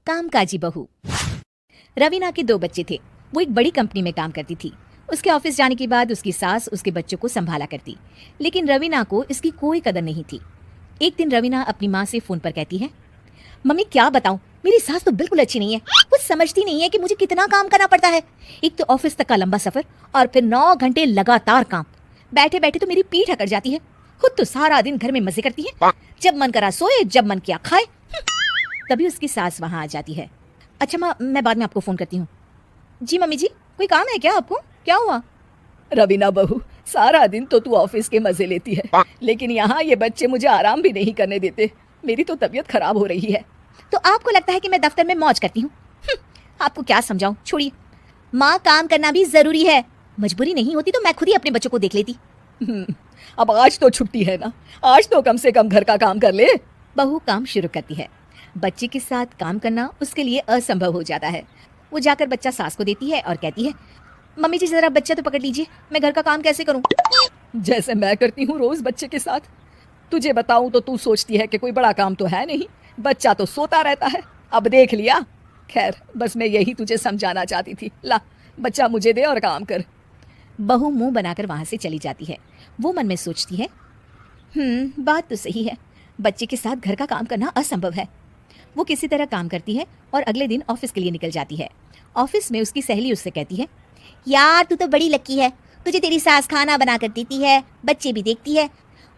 कामकाजी बहू। रवीना के 2 बच्चे थे। वो एक बड़ी कंपनी में काम करती थी। उसके ऑफिस जाने के बाद उसकी सास उसके बच्चों को संभाला करती, लेकिन रवीना को इसकी कोई कदर नहीं थी। एक दिन रवीना अपनी माँ से फोन पर कहती है, मम्मी क्या बताऊं, मेरी सास तो बिल्कुल अच्छी नहीं है। कुछ समझती नहीं है कि मुझे कितना काम करना पड़ता है। एक तो ऑफिस तक का लंबा सफर और फिर 9 घंटे लगातार काम। बैठे बैठे तो मेरी पीठ अकड़ जाती है। खुद तो सारा दिन घर में मजे करती है, जब मन करा सोए, जब मन किया खाए। तभी उसकी सास वहां आ जाती है। अच्छा माँ, मैं बाद में आपको फोन करती हूँ। जी मम्मी जी, कोई काम है क्या आपको? क्या हुआ? रवीना बहू, सारा दिन तो तू ऑफिस के मजे लेती है, लेकिन यहाँ ये बच्चे मुझे आराम भी नहीं करने देते। मेरी तो तबीयत खराब हो रही है। तो आपको लगता है कि मैं दफ्तर में मौज करती हूँ? आपको क्या समझाऊं, छोड़िए। माँ, काम करना भी जरूरी है। मजबूरी नहीं होती तो मैं खुद ही अपने बच्चों को देख लेती। अब आज तो छुट्टी है ना, आज तो कम से कम घर का काम कर ले। बहू काम शुरू करती है। बच्चे के साथ काम करना उसके लिए असंभव हो जाता है। वो जाकर बच्चा सास को देती है और कहती है, मम्मी जी जरा बच्चा तो पकड़ लीजिए, मैं घर का काम कैसे करूं? जैसे मैं करती हूँ रोज बच्चे के साथ। तुझे बताऊं तो तू सोचती है कि कोई बड़ा काम तो है नहीं, बच्चा तो सोता रहता है। अब देख लिया। खैर, बस मैं यही तुझे समझाना चाहती थी। ला, बच्चा मुझे दे और काम कर। बहू मुंह बनाकर वहां से चली जाती है। वो मन में सोचती है, बात तो सही है, बच्चे के साथ घर का काम करना असंभव है। वो किसी तरह काम करती है और अगले दिन ऑफिस के लिए निकल जाती है। ऑफिस में उसकी सहेली उससे कहती है, यार तू तो बड़ी लकी है, तुझे तेरी सास खाना बना कर देती है, बच्चे भी देखती है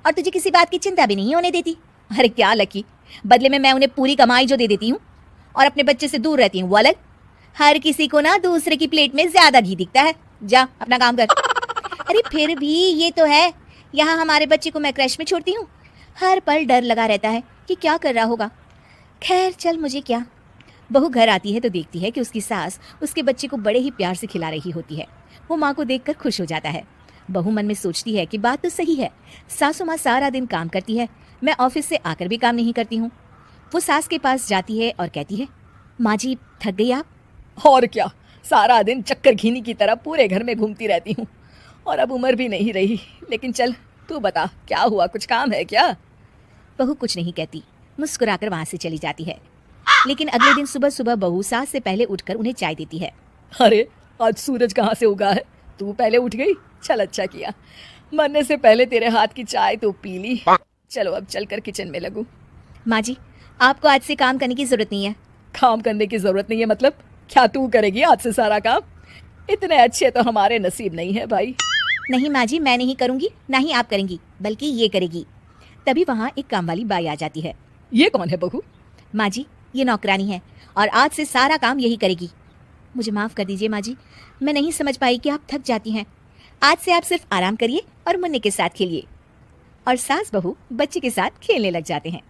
और तुझे किसी बात की चिंता भी नहीं होने देती। अरे क्या लकी, बदले में मैं उन्हें पूरी कमाई जो दे देती हूँ और अपने बच्चे से दूर रहती हूँ, वो अलग। हर किसी को ना दूसरे की प्लेट में ज्यादा घी दिखता है। जा अपना काम कर। अरे फिर भी ये तो है, यहाँ हमारे बच्चे को मैं क्रैश में छोड़ती हूँ, हर पल डर लगा रहता है कि क्या कर रहा होगा। खैर चल, मुझे क्या। बहू घर आती है तो देखती है कि उसकी सास उसके बच्चे को बड़े ही प्यार से खिला रही होती है। वो माँ को देखकर खुश हो जाता है। बहू मन में सोचती है कि बात तो सही है, सासू माँ सारा दिन काम करती है, मैं ऑफिस से आकर भी काम नहीं करती हूँ। वो सास के पास जाती है और कहती है, माँ जी थक गई आप? और क्या, सारा दिन चक्कर घीनी की तरह पूरे घर में घूमती रहती हूँ और अब उम्र भी नहीं रही। लेकिन चल तू बता, क्या हुआ, कुछ काम है क्या? बहू कुछ नहीं कहती, मुस्कुराकर वहां से चली जाती है। लेकिन अगले दिन सुबह सुबह बहू सास से पहले उठकर उन्हें चाय देती है। अरे आज सूरज कहाँ से उगा है, तू पहले उठ गई। चल अच्छा किया, मरने से पहले तेरे हाथ की चाय तो पी ली। चलो अब चलकर किचन में लगूं। माँ जी, आपको आज से काम करने की जरूरत नहीं है। काम करने की जरूरत नहीं है मतलब? क्या तू करेगी आज से सारा काम? इतने अच्छे तो हमारे नसीब नहीं है भाई। नहीं माँ जी, मैं नहीं करूंगी, ना ही आप करेंगी, बल्कि ये करेगी। तभी वहाँ एक काम वाली बाई आ जाती है। ये कौन है बहू? माँ जी, ये नौकरानी है और आज से सारा काम यही करेगी। मुझे माफ कर दीजिए माँ जी, मैं नहीं समझ पाई कि आप थक जाती हैं। आज से आप सिर्फ आराम करिए और मुन्ने के साथ खेलिए। और सास बहू बच्चे के साथ खेलने लग जाते हैं।